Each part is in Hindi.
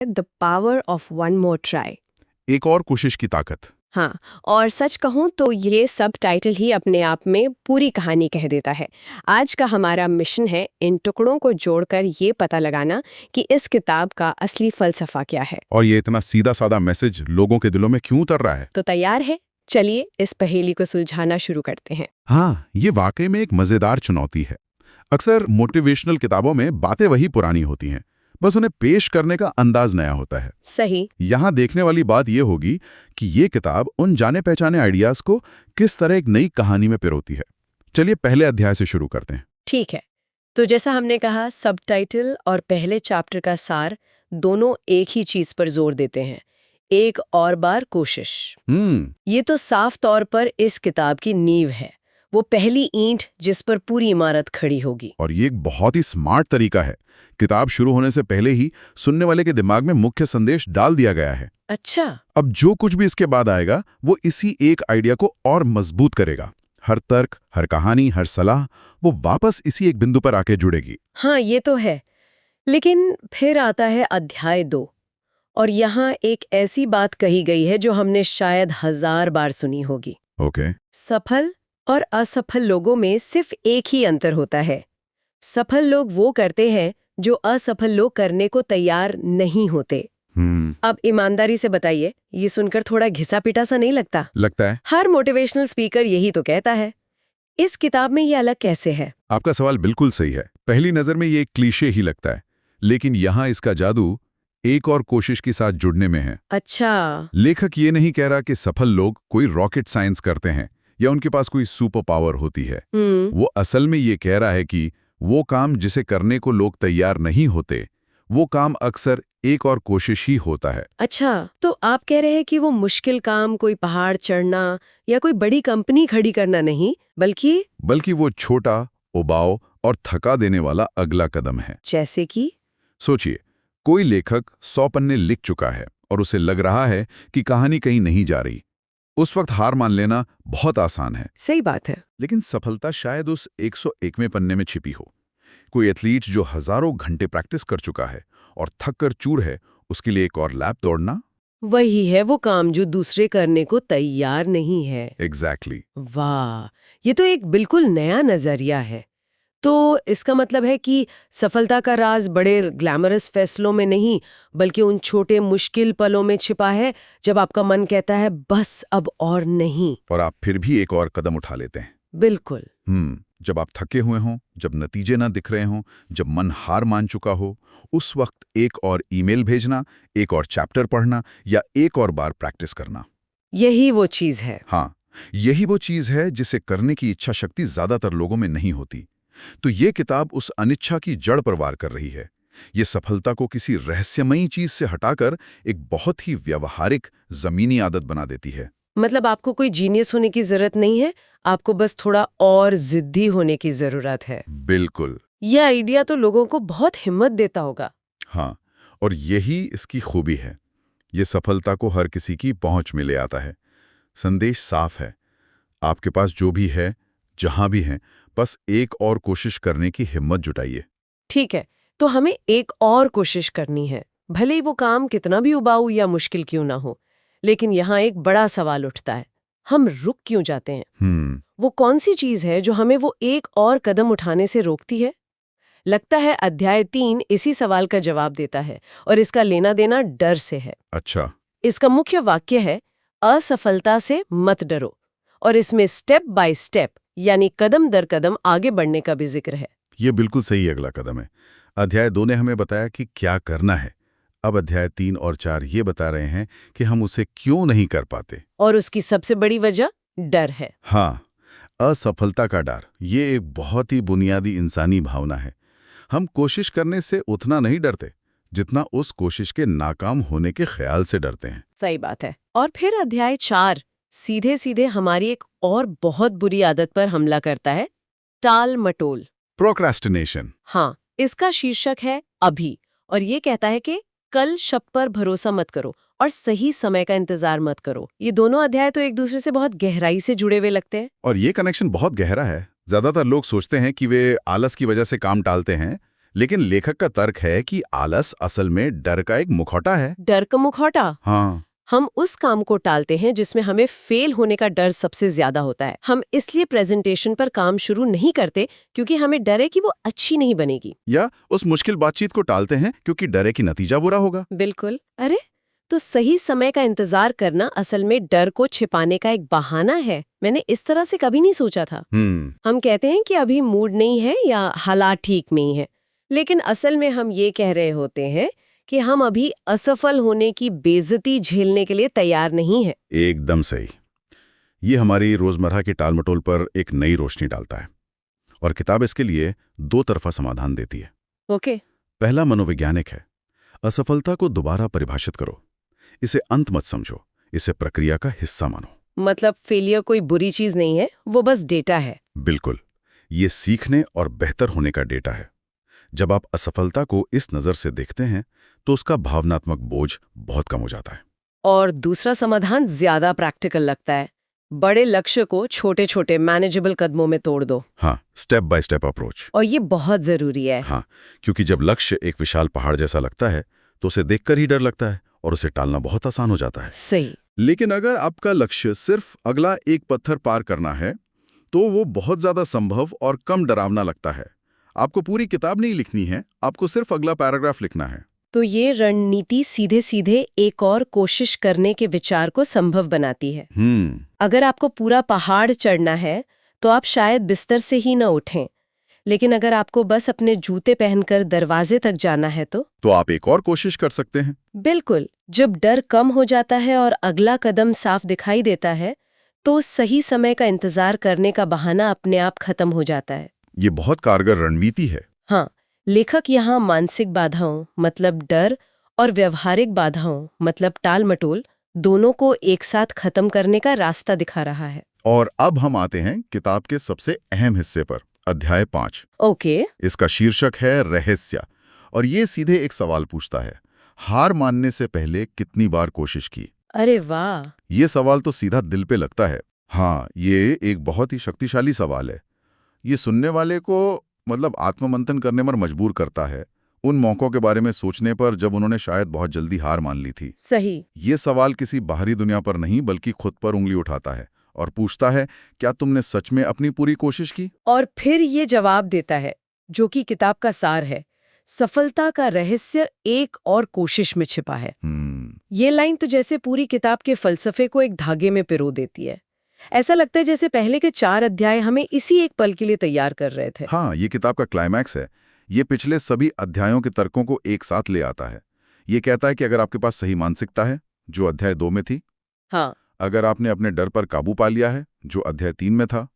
The power of one more try. एक और कोशिश की ताकत। हाँ, और सच कहूँ तो ये सब टाइटल ही अपने आप में पूरी कहानी कह देता है। आज का हमारा मिशन है इन टुकड़ों को जोड़कर ये पता लगाना कि इस किताब का असली फलसफा क्या है। और ये इतना सीधा साधा मैसेज लोगों के दिलों में क्यों उतर रहा है? तो तैयार है? चलिए इस पहेली को सुलझाना शुरू करते हैं। हाँ, ये वाकई में एक मजेदार चुनौती है। अक्सर मोटिवेशनल किताबों में बातें वही पुरानी होती हैं, बस उन्हें पेश करने का अंदाज नया होता है। सही। यहाँ देखने वाली बात यह होगी कि ये किताब उन जाने पहचाने आइडियाज को किस तरह एक नई कहानी में पिरोती है। चलिए पहले अध्याय से शुरू करते हैं। ठीक है, तो जैसा हमने कहा, सबटाइटल और पहले चैप्टर का सार दोनों एक ही चीज पर जोर देते हैं, एक और बार कोशिश। ये तो साफ तौर पर इस किताब की नींव है, वो पहली ईंट जिस पर पूरी इमारत खड़ी होगी। और ये एक बहुत ही स्मार्ट तरीका है। किताब शुरू होने से पहले ही सुनने वाले के दिमाग में मुख्य संदेश डाल दिया गया है। अच्छा। अब जो कुछ भी इसके बाद आएगा वो इसी एक आइडिया को और मजबूत करेगा। हर तर्क, हर कहानी, हर सलाह वो वापस इसी एक बिंदु पर आके जुड़ेगी। हाँ, ये तो है। लेकिन फिर आता है अध्याय 2, और यहाँ एक ऐसी बात कही गई है जो हमने शायद 1000 बार सुनी होगी। ओके। सफल और असफल लोगों में सिर्फ एक ही अंतर होता है। सफल लोग वो करते हैं जो असफल लोग करने को तैयार नहीं होते। अब ईमानदारी से बताइए, ये सुनकर थोड़ा घिसा पिटा सा नहीं लगता? लगता है। हर मोटिवेशनल स्पीकर यही तो कहता है। इस किताब में ये अलग कैसे है? आपका सवाल बिल्कुल सही है। पहली नजर में ये एक क्लीशे ही लगता है, लेकिन यहाँ इसका जादू एक और कोशिश के साथ जुड़ने में है। अच्छा। लेखक ये नहीं कह रहा कि सफल लोग कोई रॉकेट साइंस करते हैं या उनके पास कोई सुपर पावर होती है। वो असल में ये कह रहा है कि वो काम जिसे करने को लोग तैयार नहीं होते, वो काम अक्सर एक और कोशिश ही होता है। अच्छा, तो आप कह रहे हैं कि वो मुश्किल काम, कोई पहाड़ चढ़ना या कोई बड़ी कंपनी खड़ी करना नहीं, बल्कि वो छोटा, उबाऊ और थका देने वाला अगला कदम है। जैसे कि सोचिए, कोई लेखक 100 पन्ने लिख चुका है और उसे लग रहा है कि कहानी कहीं नहीं जा रही। उस वक्त हार मान लेना बहुत आसान है। सही बात है। लेकिन सफलता शायद उस 101वें पन्ने में छिपी हो। कोई एथलीट जो हजारों घंटे प्रैक्टिस कर चुका है और थक कर चूर है, उसके लिए एक और लैप दौड़ना, वही है वो काम जो दूसरे करने को तैयार नहीं है। एग्जैक्टली। वाह, ये तो एक बिल्कुल नया नजरिया है। तो इसका मतलब है कि सफलता का राज बड़े ग्लैमरस फैसलों में नहीं, बल्कि उन छोटे मुश्किल पलों में छिपा है जब आपका मन कहता है बस अब और नहीं, और आप फिर भी एक और कदम उठा लेते हैं। बिल्कुल। जब आप थके हुए हों, जब नतीजे ना दिख रहे हों, जब मन हार मान चुका हो, उस वक्त एक और ईमेल भेजना, एक और चैप्टर पढ़ना या एक और बार प्रैक्टिस करना, यही वो चीज है। हाँ, यही वो चीज है जिसे करने की इच्छा शक्ति ज्यादातर लोगों में नहीं होती। तो ये किताब उस अनिच्छा की जड़ पर वार कर रही है। ये सफलता को किसी रहस्यमयी चीज से हटाकर एक बहुत ही व्यावहारिक, जमीनी आदत बना देती है। मतलब आपको कोई जीनियस होने की जरूरत नहीं है, आपको बस थोड़ा और जिद्दी होने की जरूरत है। बिल्कुल। यह आइडिया तो लोगों को बहुत हिम्मत देता होगा। हाँ, और यही इसकी खूबी है। ये सफलता को हर किसी की पहुंच में ले आता है। संदेश साफ है, आपके पास जो भी है, जहां भी है, बस एक और कोशिश करने की हिम्मत जुटाइए। ठीक है, तो हमें एक और कोशिश करनी है, भले ही वो काम कितना भी उबाऊ या मुश्किल क्यों ना हो। लेकिन यहाँ एक बड़ा सवाल उठता है, हम रुक क्यों जाते हैं? वो कौन सी चीज है जो हमें वो एक और कदम उठाने से रोकती है? लगता है अध्याय 3 इसी सवाल का जवाब देता है, और इसका लेना देना डर से है। अच्छा। इसका मुख्य वाक्य है, असफलता से मत डरो, और इसमें स्टेप बाय स्टेप यानी कदम दर कदम आगे बढ़ने का भी जिक्र है। ये बिल्कुल सही अगला कदम है। अध्याय 2 ने हमें बताया कि क्या करना है। अब अध्याय 3 और 4 ये बता रहे हैं कि हम उसे क्यों नहीं कर पाते। और उसकी सबसे बड़ी वजह डर है। हाँ, असफलता का डर, ये एक बहुत ही बुनियादी इंसानी भावना है। हम कोशिश करने से उतना नहीं डरते जितना उस कोशिश के नाकाम होने के ख्याल से डरते हैं। सही बात है। और फिर अध्याय 4 सीधे सीधे हमारी एक और बहुत बुरी आदत पर हमला करता है, टाल मटोल, प्रोक्रेस्टिनेशन। हाँ, इसका शीर्षक है अभी, और ये कहता है कि कल शब्द पर भरोसा मत करो और सही समय का इंतजार मत करो। ये दोनों अध्याय तो एक दूसरे से बहुत गहराई से जुड़े हुए लगते हैं। और ये कनेक्शन बहुत गहरा है। ज्यादातर लोग सोचते हैं कि वे आलस की वजह से काम टालते हैं, लेकिन लेखक का तर्क है कि आलस असल में डर का एक मुखौटा है। डर का मुखौटा? हाँ, हम उस काम को टालते हैं जिसमें हमें फेल होने का डर सबसे ज्यादा होता है। हम इसलिए प्रेजेंटेशन पर काम शुरू नहीं करते क्योंकि हमें डर है कि वो अच्छी नहीं बनेगी। या उस मुश्किल बातचीत को टालते हैं क्योंकि डर है कि नतीजा बुरा होगा। बिल्कुल। अरे, तो सही समय का इंतजार करना असल में डर को छिपाने का एक बहाना है। मैंने इस तरह से कभी नहीं सोचा था। हम कहते हैं कि अभी मूड नहीं है या हालात ठीक नहीं है, लेकिन असल में हम ये कह रहे होते हैं कि हम अभी असफल होने की बेइज्जती झेलने के लिए तैयार नहीं है। एकदम सही। ये हमारी रोजमर्रा की टालमटोल पर एक नई रोशनी डालता है और किताब इसके लिए दो तरफा समाधान देती है। ओके। पहला मनोवैज्ञानिक है। असफलता को दोबारा परिभाषित करो, इसे अंत मत समझो, इसे प्रक्रिया का हिस्सा मानो। मतलब फेलियर कोई बुरी चीज नहीं है, वो बस डेटा है। बिल्कुल, ये सीखने और बेहतर होने का डेटा है। जब आप असफलता को इस नज़र से देखते हैं तो उसका भावनात्मक बोझ बहुत कम हो जाता है। और दूसरा समाधान ज्यादा प्रैक्टिकल लगता है। बड़े लक्ष्य को छोटे छोटे मैनेजेबल कदमों में तोड़ दो। हाँ, स्टेप बाय स्टेप अप्रोच। और ये बहुत जरूरी है। हाँ, क्योंकि जब लक्ष्य एक विशाल पहाड़ जैसा लगता है तो उसे देखकर ही डर लगता है और उसे टालना बहुत आसान हो जाता है। सही। लेकिन अगर आपका लक्ष्य सिर्फ अगला एक पत्थर पार करना है तो वो बहुत ज्यादा संभव और कम डरावना लगता है। आपको पूरी किताब नहीं लिखनी है, आपको सिर्फ अगला पैराग्राफ लिखना है। तो ये रणनीति सीधे सीधे एक और कोशिश करने के विचार को संभव बनाती है। अगर आपको पूरा पहाड़ चढ़ना है तो आप शायद बिस्तर से ही न उठें, लेकिन अगर आपको बस अपने जूते पहनकर दरवाजे तक जाना है तो आप एक और कोशिश कर सकते हैं। बिल्कुल। जब डर कम हो जाता है और अगला कदम साफ दिखाई देता है तो सही समय का इंतजार करने का बहाना अपने आप खत्म हो जाता है। ये बहुत कारगर रणनीति है। हाँ, लेखक यहाँ मानसिक बाधाओं मतलब डर और व्यवहारिक बाधाओं मतलब टाल-मटोल दोनों को एक साथ खत्म करने का रास्ता दिखा रहा है। और अब हम आते हैं किताब के सबसे अहम हिस्से पर, अध्याय 5। ओके। इसका शीर्षक है रहस्य और ये सीधे एक सवाल पूछता है, हार मानने से पहले कितनी बार कोशिश की? अरे वाह! ये सवाल तो सीधा दिल पे लगता है। हाँ, ये एक बहुत ही शक्तिशाली सवाल है। ये सुनने वाले को मतलब आत्ममंथन करने पर मजबूर करता है, उन मौकों के बारे में सोचने पर जब उन्होंने शायद बहुत जल्दी हार मान ली थी। सही। ये सवाल किसी बाहरी दुनिया पर नहीं बल्कि खुद पर उंगली उठाता है और पूछता है, क्या तुमने सच में अपनी पूरी कोशिश की? और फिर ये जवाब देता है, जो कि किताब का सार है, सफलता का रहस्य एक और कोशिश में छिपा है। ये लाइन तो जैसे पूरी किताब के फलसफे को एक धागे में पिरो देती है। ऐसा लगता है जैसे पहले के 4 अध्याय हमें इसी एक पल के लिए तैयार कर रहे थे। हाँ, ये किताब का क्लाइमैक्स है। ये पिछले सभी अध्यायों के तर्कों को एक साथ ले आता है। ये कहता है कि अगर आपके पास सही मानसिकता है, जो अध्याय 2 में थी, हाँ, अगर आपने अपने डर पर काबू पा लिया है, जो अध्याय 3 में था,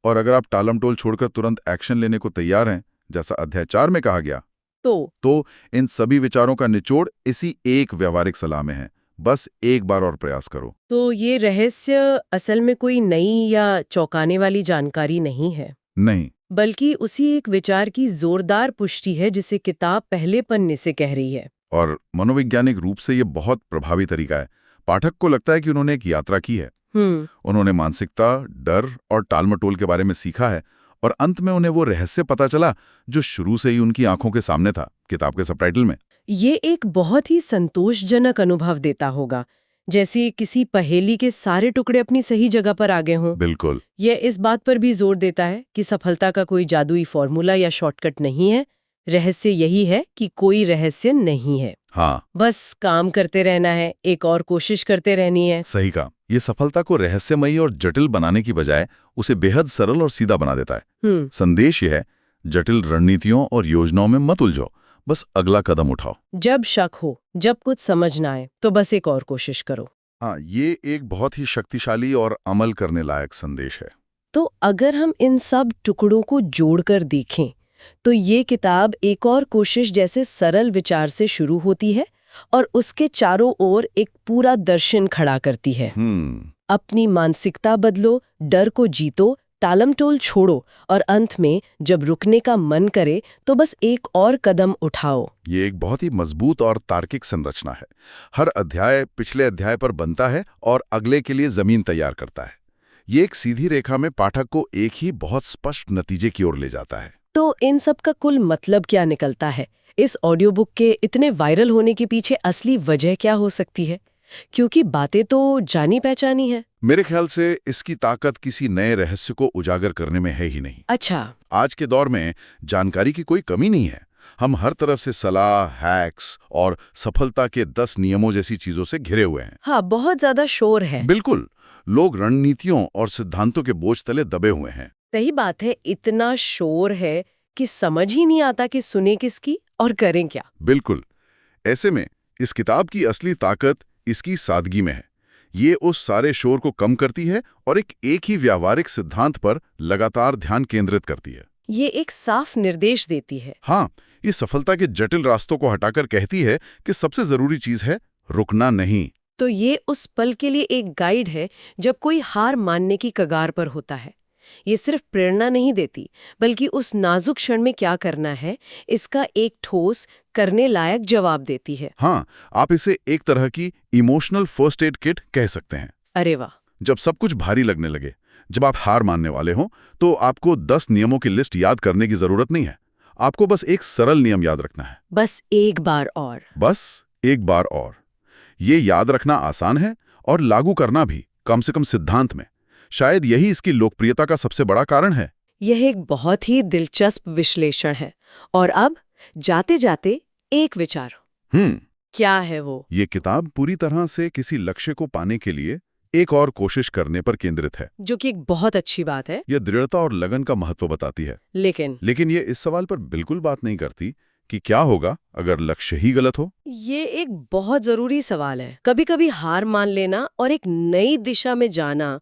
और अगर आप टालमटोल छोड़कर तुरंत एक्शन लेने को तैयार हैं, जैसा अध्याय 4 में कहा गया, तो इन सभी विचारों का निचोड़ इसी एक व्यवहारिक सलाह में है। बस एक बार और प्रयास करो। तो ये रहस्य असल में कोई नई या चौंकाने वाली जानकारी नहीं है। नहीं, बल्कि उसी एक विचार की जोरदार पुष्टि है जिसे किताब पहले पन्ने से कह रही है। और मनोवैज्ञानिक रूप से ये बहुत प्रभावी तरीका है। पाठक को लगता है कि उन्होंने एक यात्रा की है। उन्होंने मानसिकता, डर और टालमटोल के बारे में सीखा है और अंत में उन्हें वो रहस्य पता चला जो शुरू से ही उनकी आंखों के सामने था, किताब के सबटाइटल में। ये एक बहुत ही संतोषजनक अनुभव देता होगा, जैसे किसी पहेली के सारे टुकड़े अपनी सही जगह पर आ गए हों। बिल्कुल। यह इस बात पर भी जोर देता है कि सफलता का कोई जादुई फॉर्मूला या शॉर्टकट नहीं है। रहस्य यही है कि कोई रहस्य नहीं है। हाँ, बस काम करते रहना है, एक और कोशिश करते रहनी है। सही कहा। ये सफलता को रहस्यमयी और जटिल बनाने की बजाय उसे बेहद सरल और सीधा बना देता है। संदेश ये है, जटिल रणनीतियों और योजनाओं में मत उलझो, बस अगला कदम उठाओ। जब शक हो, जब कुछ समझ ना आए, तो बस एक और कोशिश करो। हाँ, ये एक बहुत ही शक्तिशाली और अमल करने लायक संदेश है। तो अगर हम इन सब टुकड़ों को जोड़कर देखें तो ये किताब एक और कोशिश जैसे सरल विचार से शुरू होती है और उसके चारों ओर एक पूरा दर्शन खड़ा करती है। अपनी मानसिकता बदलो, डर को जीतो, टालमटोल छोड़ो और अंत में जब रुकने का मन करे तो बस एक और कदम उठाओ। ये एक बहुत ही मजबूत और तार्किक संरचना है। हर अध्याय पिछले अध्याय पर बनता है और अगले के लिए जमीन तैयार करता है। ये एक सीधी रेखा में पाठक को एक ही बहुत स्पष्ट नतीजे की ओर ले जाता है। तो इन सब का कुल मतलब क्या निकलता है? इस ऑडियो बुक के इतने वायरल होने के पीछे असली वजह क्या हो सकती है? क्योंकि बातें तो जानी पहचानी है। मेरे ख्याल से इसकी ताकत किसी नए रहस्य को उजागर करने में है ही नहीं। अच्छा। आज के दौर में जानकारी की कोई कमी नहीं है। हम हर तरफ से सलाह, हैक्स और सफलता के 10 नियमों जैसी चीजों से घिरे हुए हैं। हाँ, बहुत ज्यादा शोर है। बिल्कुल। लोग रणनीतियों और सिद्धांतों के बोझ तले दबे हुए हैं। सही बात है, इतना शोर है कि समझ ही नहीं आता कि सुने किसकी और करें क्या। बिल्कुल। ऐसे में इस किताब की असली ताकत इसकी सादगी में है। ये उस सारे शोर को कम करती है और एक ही व्यावहारिक सिद्धांत पर लगातार ध्यान केंद्रित करती है। ये एक साफ निर्देश देती है। हाँ, ये सफलता के जटिल रास्तों को हटाकर कहती है कि सबसे जरूरी चीज है रुकना नहीं। तो ये उस पल के लिए एक गाइड है जब कोई हार मानने की कगार पर होता है। ये सिर्फ प्रेरणा नहीं देती, बल्कि उस नाजुक क्षण में क्या करना है इसका एक ठोस, करने लायक जवाब देती है। हाँ, आप इसे एक तरह की इमोशनल फर्स्ट एड किट कह सकते हैं। अरे वाह! जब सब कुछ भारी लगने लगे, जब आप हार मानने वाले हो, तो आपको 10 नियमों की लिस्ट याद करने की जरूरत नहीं है। आपको बस एक सरल नियम याद रखना है। बस एक बार और। बस एक बार और। ये याद रखना आसान है और लागू करना भी, कम से कम सिद्धांत में। शायद यही इसकी लोकप्रियता का सबसे बड़ा कारण है। यह एक बहुत ही दिलचस्प विश्लेषण है। और अब जाते जाते एक विचार। क्या है वो? ये किताब पूरी तरह से किसी लक्ष्य को पाने के लिए एक और कोशिश करने पर केंद्रित है, जो कि एक बहुत अच्छी बात है। यह दृढ़ता और लगन का महत्व बताती है। लेकिन ये इस सवाल पर बिल्कुल बात नहीं करती कि क्या होगा अगर लक्ष्य ही गलत हो। ये एक बहुत जरूरी सवाल है। कभी-कभी हार मान लेना और एक नई दिशा में जाना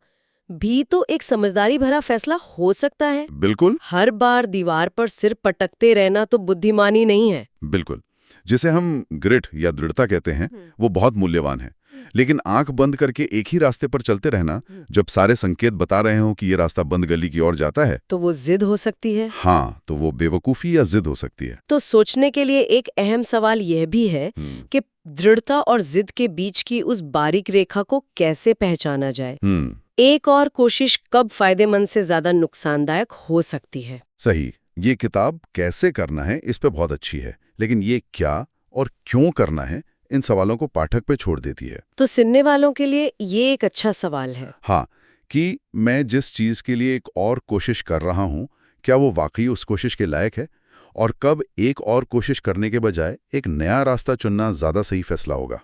भी तो एक समझदारी भरा फैसला हो सकता है। बिल्कुल। हर बार दीवार पर सिर पटकते रहना तो बुद्धिमानी नहीं है। बिल्कुल। जिसे हम ग्रिट या दृढ़ता कहते हैं, वो बहुत मूल्यवान है। लेकिन आंख बंद करके एक ही रास्ते पर चलते रहना, जब सारे संकेत बता रहे हो कि ये रास्ता बंद गली की ओर जाता है, तो वो जिद हो सकती है। हाँ, तो वो बेवकूफी या जिद हो सकती है। तो सोचने के लिए एक अहम सवाल यह भी है कि दृढ़ता और जिद के बीच की उस बारीक रेखा को कैसे पहचाना जाए। एक और कोशिश कब फायदेमंद से ज्यादा नुकसानदायक हो सकती है। सही। ये किताब कैसे करना है इस पे बहुत अच्छी है, लेकिन ये क्या और क्यों करना है, इन सवालों को पाठक पे छोड़ देती है। तो सुनने वालों के लिए ये एक अच्छा सवाल है। हाँ, कि मैं जिस चीज के लिए एक और कोशिश कर रहा हूँ, क्या वो वाकई उस कोशिश के लायक है, और कब एक और कोशिश करने के बजाय एक नया रास्ता चुनना ज्यादा सही फैसला होगा।